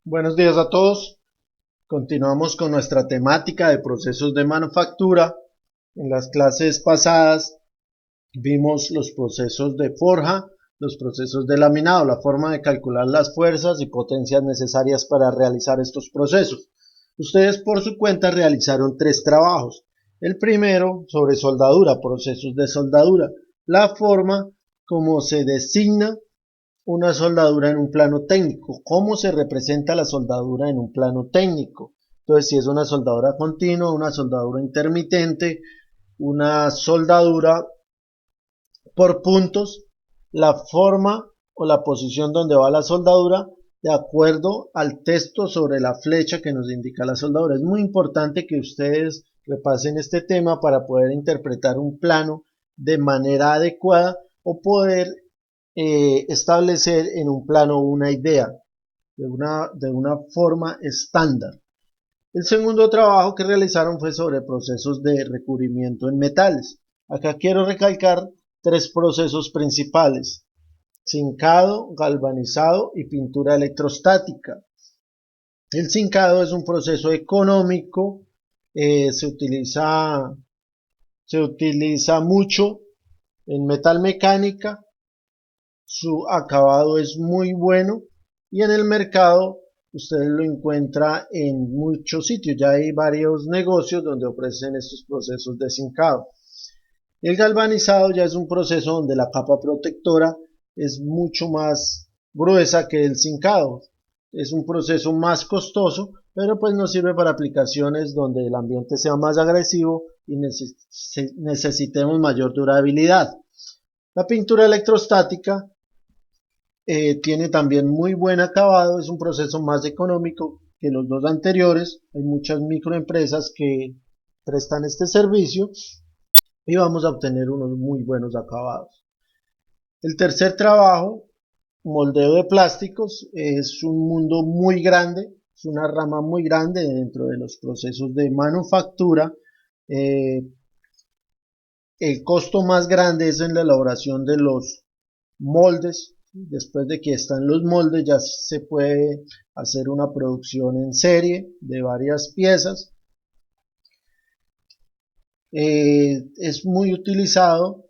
Buenos días a todos. Continuamos con nuestra temática de procesos de manufactura. En las clases pasadas vimos los procesos de forja, los procesos de laminado, la forma de calcular las fuerzas y potencias necesarias para realizar estos procesos. Ustedes por su cuenta realizaron 3 trabajos. El primero sobre soldadura, procesos de soldadura, la forma como se designa una soldadura en un plano técnico. ¿Cómo se representa la soldadura en un plano técnico? Entonces, si es una soldadura continua, una soldadura intermitente, una soldadura por puntos, la forma o la posición donde va la soldadura de acuerdo al texto sobre la flecha que nos indica la soldadura. Es muy importante que ustedes repasen este tema para poder interpretar un plano de manera adecuada o poder establecer en un plano una idea de una forma estándar. El segundo trabajo que realizaron fue sobre procesos de recubrimiento en metales. Acá quiero recalcar 3 procesos principales: zincado, galvanizado y pintura electrostática. El zincado es un proceso económico, se utiliza mucho en metalmecánica, su acabado es muy bueno y en el mercado usted lo encuentra en muchos sitios. Ya hay varios negocios donde ofrecen estos procesos de zincado. El galvanizado ya es un proceso donde la capa protectora es mucho más gruesa que el zincado. Es un proceso más costoso, pero pues nos sirve para aplicaciones donde el ambiente sea más agresivo y necesitemos mayor durabilidad. La pintura electrostática tiene también muy buen acabado, es un proceso más económico que los dos anteriores. Hay muchas microempresas que prestan este servicio y vamos a obtener unos muy buenos acabados. El tercer trabajo, moldeo de plásticos, es un mundo muy grande, es una rama muy grande dentro de los procesos de manufactura. Eh, el costo más grande es en la elaboración de los moldes. Después de que están los moldes, ya se puede hacer una producción en serie de varias piezas. Es muy utilizado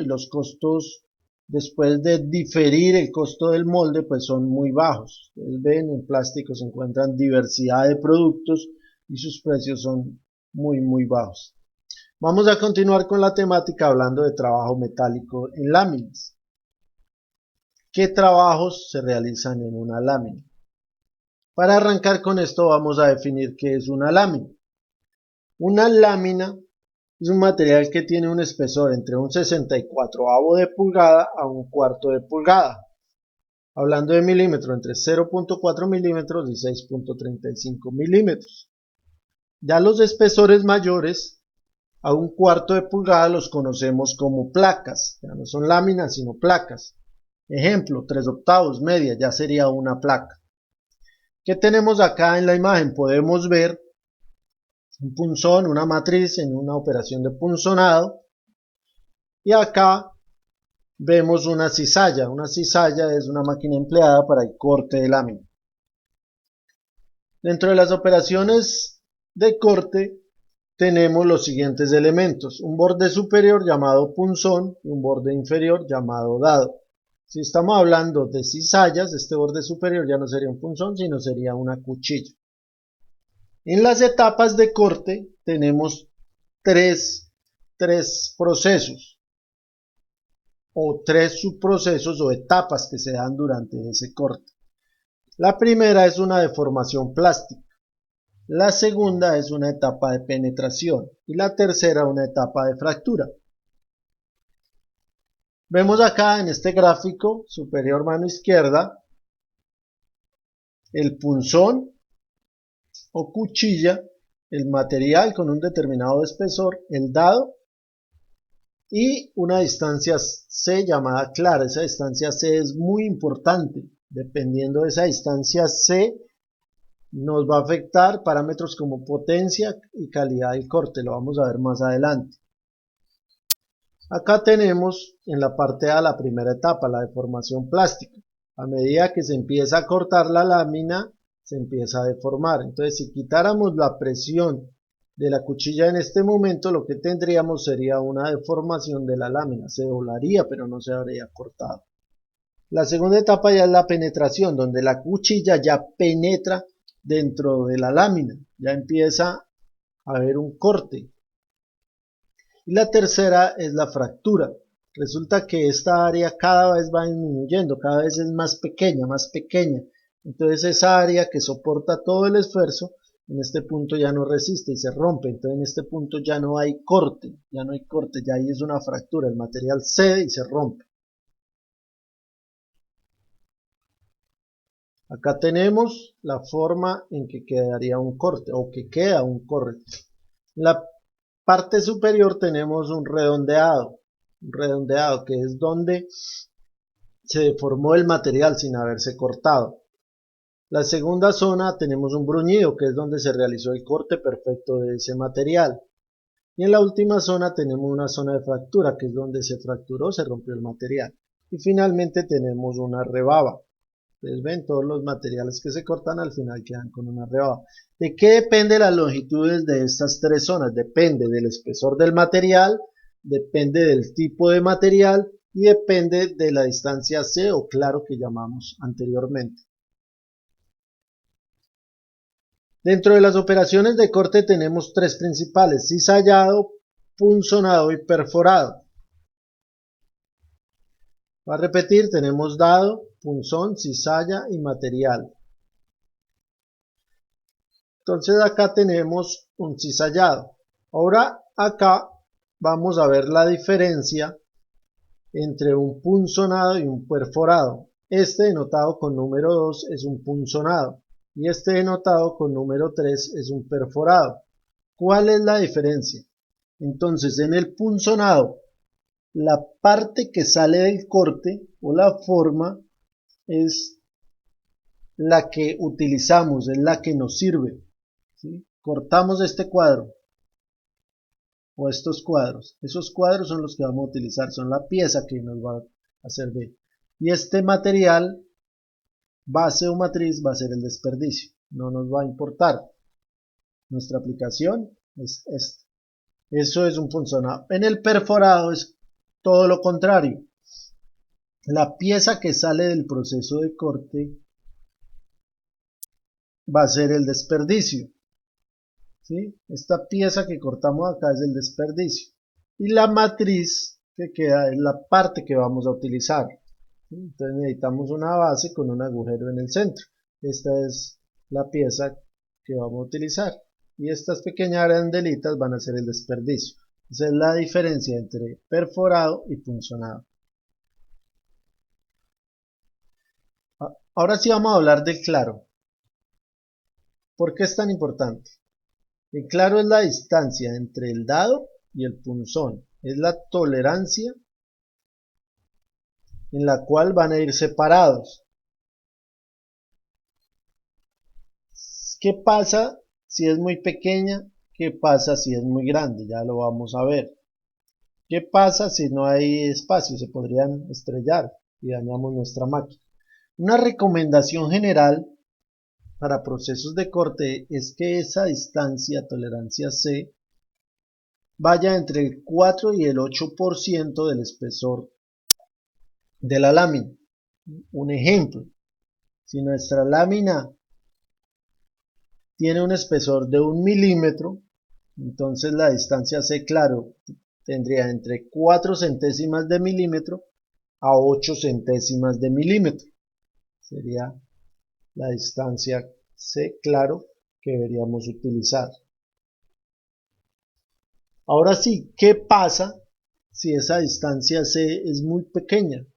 y los costos, después de diferir el costo del molde, pues son muy bajos. Ustedes ven, en plástico se encuentran diversidad de productos y sus precios son muy bajos. Vamos a continuar con la temática hablando de trabajo metálico en láminas. ¿Qué trabajos se realizan en una lámina? Para arrancar con esto vamos a definir qué es una lámina. Una lámina es un material que tiene un espesor entre un 64avo de pulgada a un cuarto de pulgada. Hablando de milímetros, entre 0.4 milímetros y 6.35 milímetros. Ya los espesores mayores a un cuarto de pulgada los conocemos como placas. Ya no son láminas sino placas. Ejemplo, 3/8, media, ya sería una placa. ¿Qué tenemos acá en la imagen? Podemos ver un punzón, una matriz en una operación de punzonado. Y acá vemos una cizalla. Una cizalla es una máquina empleada para el corte de lámina. Dentro de las operaciones de corte tenemos los siguientes elementos: un borde superior llamado punzón y un borde inferior llamado dado. Si estamos hablando de cizallas, este borde superior ya no sería un punzón, sino sería una cuchilla. En las etapas de corte tenemos tres procesos o 3 subprocesos o etapas que se dan durante ese corte. La primera es una deformación plástica, la segunda es una etapa de penetración y la tercera una etapa de fractura. Vemos acá en este gráfico superior mano izquierda el punzón o cuchilla, el material con un determinado espesor, el dado y una distancia C llamada clara. Esa distancia C es muy importante. Dependiendo de esa distancia C nos va a afectar parámetros como potencia y calidad del corte. Lo vamos a ver más adelante. Acá tenemos en la parte A la primera etapa, la deformación plástica. A medida que se empieza a cortar la lámina, se empieza a deformar. Entonces, si quitáramos la presión de la cuchilla en este momento, lo que tendríamos sería una deformación de la lámina. Se doblaría, pero no se habría cortado. La segunda etapa ya es la penetración, donde la cuchilla ya penetra dentro de la lámina. Ya empieza a haber un corte. Y la tercera es la fractura. Resulta que esta área cada vez va disminuyendo, cada vez es más pequeña, más pequeña. Entonces esa área que soporta todo el esfuerzo, en este punto ya no resiste y se rompe. Entonces en este punto ya no hay corte, ya ahí es una fractura, el material cede y se rompe. Acá tenemos la forma en que quedaría un corte o que queda un corte. La parte superior tenemos un redondeado que es donde se deformó el material sin haberse cortado. La segunda zona tenemos un bruñido, que es donde se realizó el corte perfecto de ese material. Y en la última zona tenemos una zona de fractura, que es donde se fracturó, se rompió el material. Y finalmente tenemos una rebaba. Ustedes ven, todos los materiales que se cortan al final quedan con una rebaba. ¿De qué depende las longitudes de estas tres zonas? Depende del espesor del material, depende del tipo de material y depende de la distancia C o claro que llamamos anteriormente. Dentro de las operaciones de corte tenemos tres principales: cizallado, punzonado y perforado. Voy a repetir, tenemos dado, punzón, cizalla y material. Entonces acá tenemos un cizallado. Ahora acá vamos a ver la diferencia entre un punzonado y un perforado. Este denotado con número 2 es un punzonado y este denotado con número 3 es un perforado. ¿Cuál es la diferencia? Entonces en el punzonado, la parte que sale del corte o la forma es la que utilizamos, es la que nos sirve. ¿Sí? Cortamos este cuadro o estos cuadros. Esos cuadros son los que vamos a utilizar, son la pieza que nos va a servir. Y este material, base o matriz, va a ser el desperdicio. No nos va a importar. Nuestra aplicación es esta. Eso es un punzonado. En el perforado es todo lo contrario. La pieza que sale del proceso de corte va a ser el desperdicio. ¿Sí? Esta pieza que cortamos acá es el desperdicio. Y la matriz que queda es la parte que vamos a utilizar. ¿Sí? Entonces necesitamos una base con un agujero en el centro. Esta es la pieza que vamos a utilizar. Y estas pequeñas arandelitas van a ser el desperdicio. Esa es la diferencia entre perforado y punzonado. Ahora sí vamos a hablar del claro. ¿Por qué es tan importante? El claro es la distancia entre el dado y el punzón. Es la tolerancia en la cual van a ir separados. ¿Qué pasa si es muy pequeña? ¿Qué pasa si es muy grande? Ya lo vamos a ver. ¿Qué pasa si no hay espacio? Se podrían estrellar y dañamos nuestra máquina. Una recomendación general para procesos de corte es que esa distancia, tolerancia C, vaya entre el 4 y el 8% del espesor de la lámina. Un ejemplo, si nuestra lámina tiene un espesor de 1 milímetro, entonces la distancia C, claro, tendría entre 4 centésimas de milímetro a 8 centésimas de milímetro. Sería la distancia C, claro, que deberíamos utilizar. Ahora sí, ¿qué pasa si esa distancia C es muy pequeña?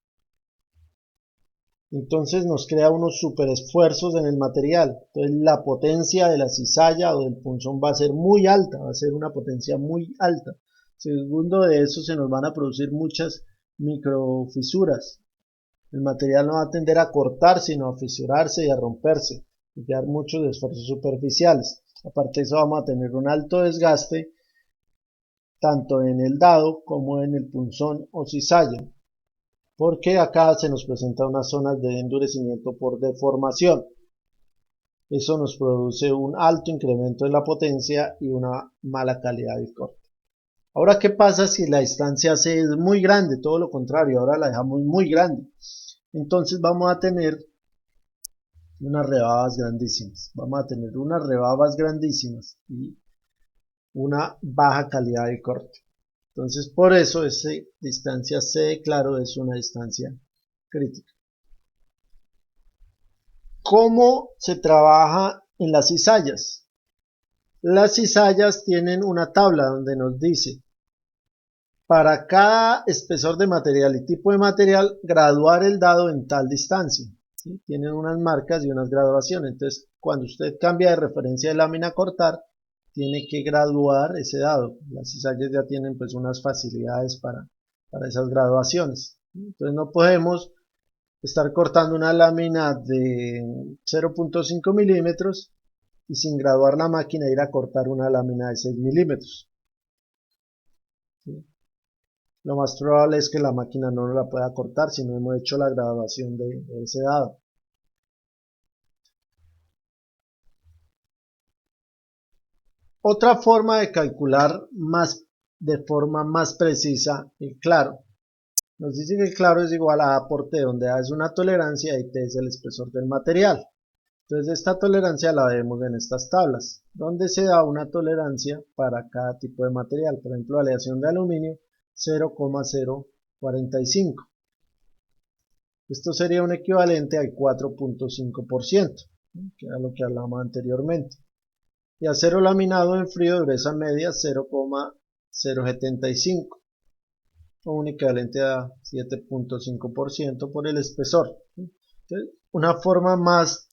Entonces nos crea unos super esfuerzos en el material. Entonces la potencia de la cizalla o del punzón va a ser muy alta, va a ser una potencia muy alta. Segundo de eso, se nos van a producir muchas microfisuras. El material no va a tender a cortar, sino a fisurarse y a romperse y quedar muchos esfuerzos superficiales. Aparte de eso, vamos a tener un alto desgaste tanto en el dado como en el punzón o cizalla. porque acá se nos presenta unas zonas de endurecimiento por deformación. Eso nos produce un alto incremento en la potencia y una mala calidad del corte. Ahora, ¿qué pasa si la distancia C es muy grande? Todo lo contrario, ahora la dejamos muy grande. Entonces vamos a tener unas rebabas grandísimas. Vamos a tener unas rebabas grandísimas y una baja calidad de corte. Entonces, por eso esa distancia C de claro es una distancia crítica. ¿Cómo se trabaja en las cizallas? Las cizallas tienen una tabla donde nos dice para cada espesor de material y tipo de material graduar el dado en tal distancia. ¿Sí? Tienen unas marcas y unas graduaciones. Entonces, cuando usted cambia de referencia de lámina a cortar, tiene que graduar ese dado. Las cizallas ya tienen pues unas facilidades para esas graduaciones. Entonces no podemos estar cortando una lámina de 0.5 milímetros y sin graduar la máquina ir a cortar una lámina de 6 milímetros. ¿Sí? Lo más probable es que la máquina no la pueda cortar si no hemos hecho la graduación de ese dado. Otra forma de calcular de forma más precisa el claro. Nos dice que el claro es igual a A por T, donde A es una tolerancia y T es el espesor del material. Entonces esta tolerancia la vemos en estas tablas, donde se da una tolerancia para cada tipo de material. Por ejemplo, aleación de aluminio 0,045. Esto sería un equivalente al 4.5%, que era lo que hablamos anteriormente. Y acero laminado en frío, dureza media 0,075, o un equivalente a 7.5% por el espesor. Entonces, una forma más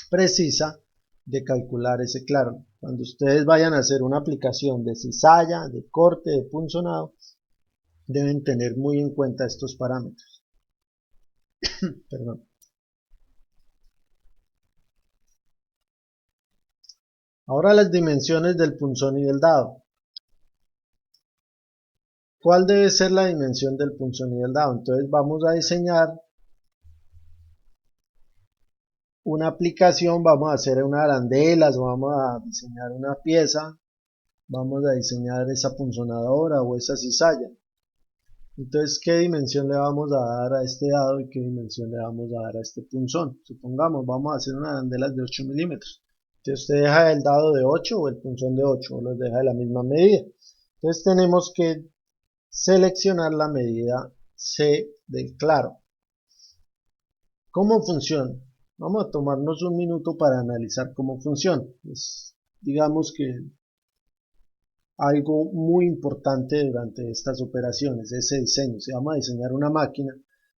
precisa de calcular ese claro. Cuando ustedes vayan a hacer una aplicación de cizalla, de corte, de punzonado, deben tener muy en cuenta estos parámetros. Perdón. Ahora las dimensiones del punzón y del dado. ¿Cuál debe ser la dimensión del punzón y del dado? Entonces vamos a diseñar una aplicación, vamos a hacer unas arandelas, vamos a diseñar una pieza, vamos a diseñar esa punzonadora o esa cizalla. Entonces, ¿qué dimensión le vamos a dar a este dado y qué dimensión le vamos a dar a este punzón? Supongamos, vamos a hacer unas arandelas de 8 milímetros. Entonces, usted deja el dado de 8 o el punzón de 8, o los deja de la misma medida. Entonces, tenemos que seleccionar la medida C del claro. ¿Cómo funciona? Vamos a tomarnos un minuto para analizar cómo funciona. Pues, digamos que algo muy importante durante estas operaciones, ese diseño. Si vamos a diseñar una máquina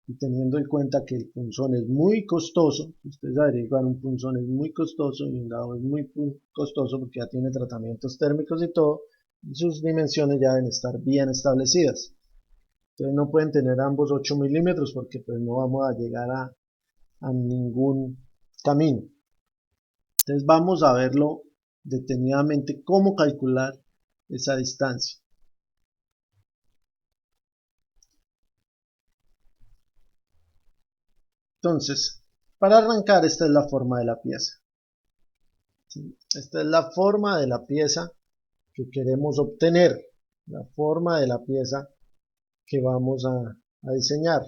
y teniendo en cuenta que el punzón es muy costoso, ustedes averiguan un punzón es muy costoso y un dado es muy costoso porque ya tiene tratamientos térmicos y todo, y sus dimensiones ya deben estar bien establecidas. Entonces no pueden tener ambos 8 milímetros porque pues no vamos a llegar a ningún camino. Entonces vamos a verlo detenidamente cómo calcular esa distancia. Entonces, para arrancar, esta es la forma de la pieza. ¿Sí? Esta es la forma de la pieza que queremos obtener, la forma de la pieza que vamos a diseñar.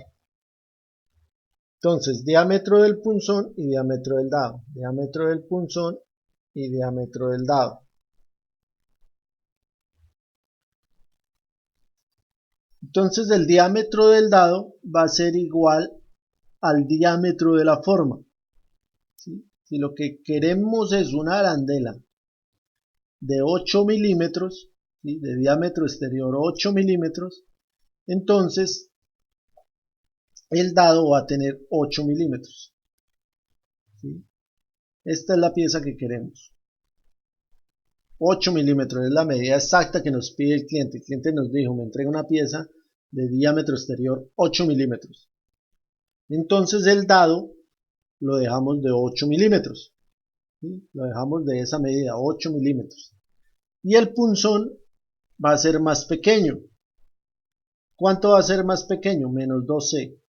Entonces, diámetro del punzón y diámetro del dado, diámetro del punzón y diámetro del dado. Entonces, el diámetro del dado va a ser igual al diámetro de la forma. ¿Sí? Si lo que queremos es una arandela de 8 milímetros, ¿sí? De diámetro exterior 8 milímetros, entonces el dado va a tener 8 milímetros. ¿Sí? Esta es la pieza que queremos. 8 milímetros es la medida exacta que nos pide el cliente. El cliente nos dijo, me entrega una pieza de diámetro exterior 8 milímetros. Entonces el dado lo dejamos de 8 milímetros. ¿Sí? Lo dejamos de esa medida, 8 milímetros. Y el punzón va a ser más pequeño. ¿Cuánto va a ser más pequeño? Menos 2C.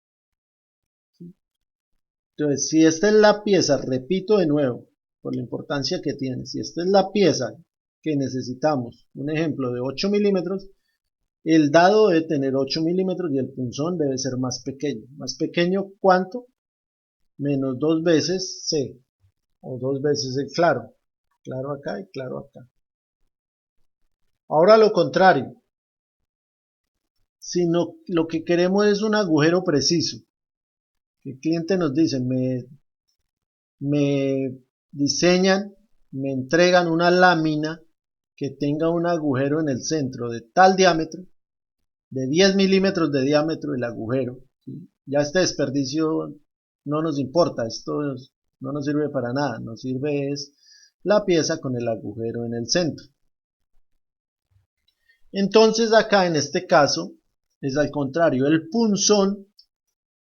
Entonces, si esta es la pieza, repito de nuevo, por la importancia que tiene, si esta es la pieza que necesitamos, un ejemplo de 8 milímetros, el dado debe tener 8 milímetros y el punzón debe ser más pequeño. ¿Más pequeño cuánto? Menos 2 veces C, o 2 veces el claro. Claro acá y claro acá. Ahora lo contrario. Si no, lo que queremos es un agujero preciso. El cliente nos dice, me diseñan, me entregan una lámina que tenga un agujero en el centro de tal diámetro, de 10 milímetros de diámetro el agujero. ¿Sí? Ya este desperdicio no nos importa, esto no nos sirve para nada, nos sirve es la pieza con el agujero en el centro. Entonces acá en este caso es al contrario, el punzón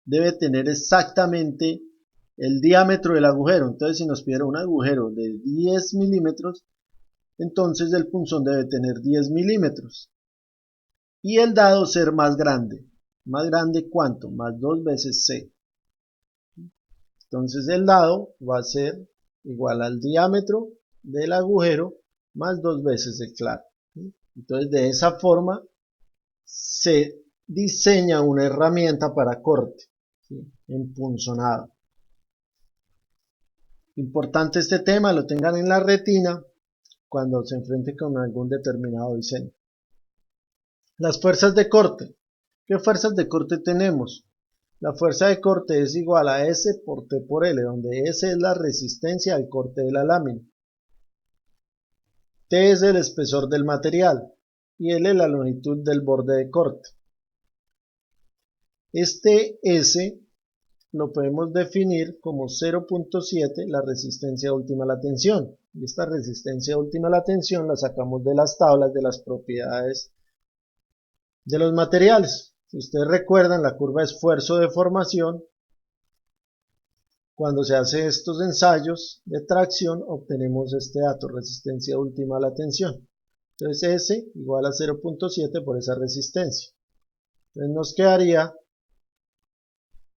debe tener exactamente el diámetro del agujero. Entonces si nos pidiera un agujero de 10 milímetros, entonces el punzón debe tener 10 milímetros. Y el dado ser más grande. ¿Más grande cuánto? Más 2 veces C. Entonces el dado va a ser igual al diámetro del agujero más 2 veces el claro. Entonces de esa forma se diseña una herramienta para corte, ¿sí? Empunzonado. Importante este tema, lo tengan en la retina cuando se enfrente con algún determinado diseño. Las fuerzas de corte. ¿Qué fuerzas de corte tenemos? La fuerza de corte es igual a S por T por L, donde S es la resistencia al corte de la lámina. T es el espesor del material y L la longitud del borde de corte. Este S lo podemos definir como 0.7 la resistencia última a la tensión. Y esta resistencia última a la tensión la sacamos de las tablas de las propiedades de los materiales. Si ustedes recuerdan, la curva de esfuerzo-deformación, cuando se hace estos ensayos de tracción, obtenemos este dato, resistencia última a la tensión. Entonces S igual a 0.7 por esa resistencia. Entonces nos quedaría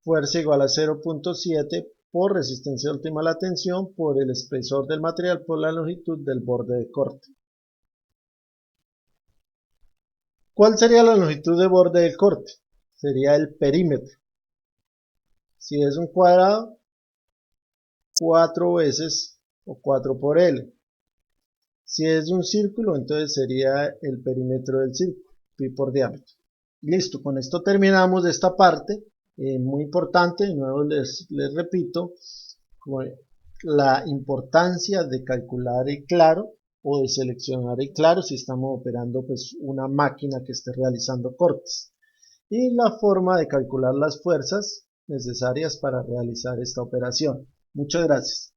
fuerza igual a 0.7 por resistencia última a la tensión por el espesor del material por la longitud del borde de corte. ¿Cuál sería la longitud de borde del corte? Sería el perímetro. Si es un cuadrado, 4 veces o 4 por L. Si es un círculo, entonces sería el perímetro del círculo, pi por diámetro. Listo, con esto terminamos esta parte, muy importante, de nuevo les repito, la importancia de calcular el claro o de seleccionar el claro si estamos operando pues una máquina que esté realizando cortes. Y la forma de calcular las fuerzas necesarias para realizar esta operación. Muchas gracias.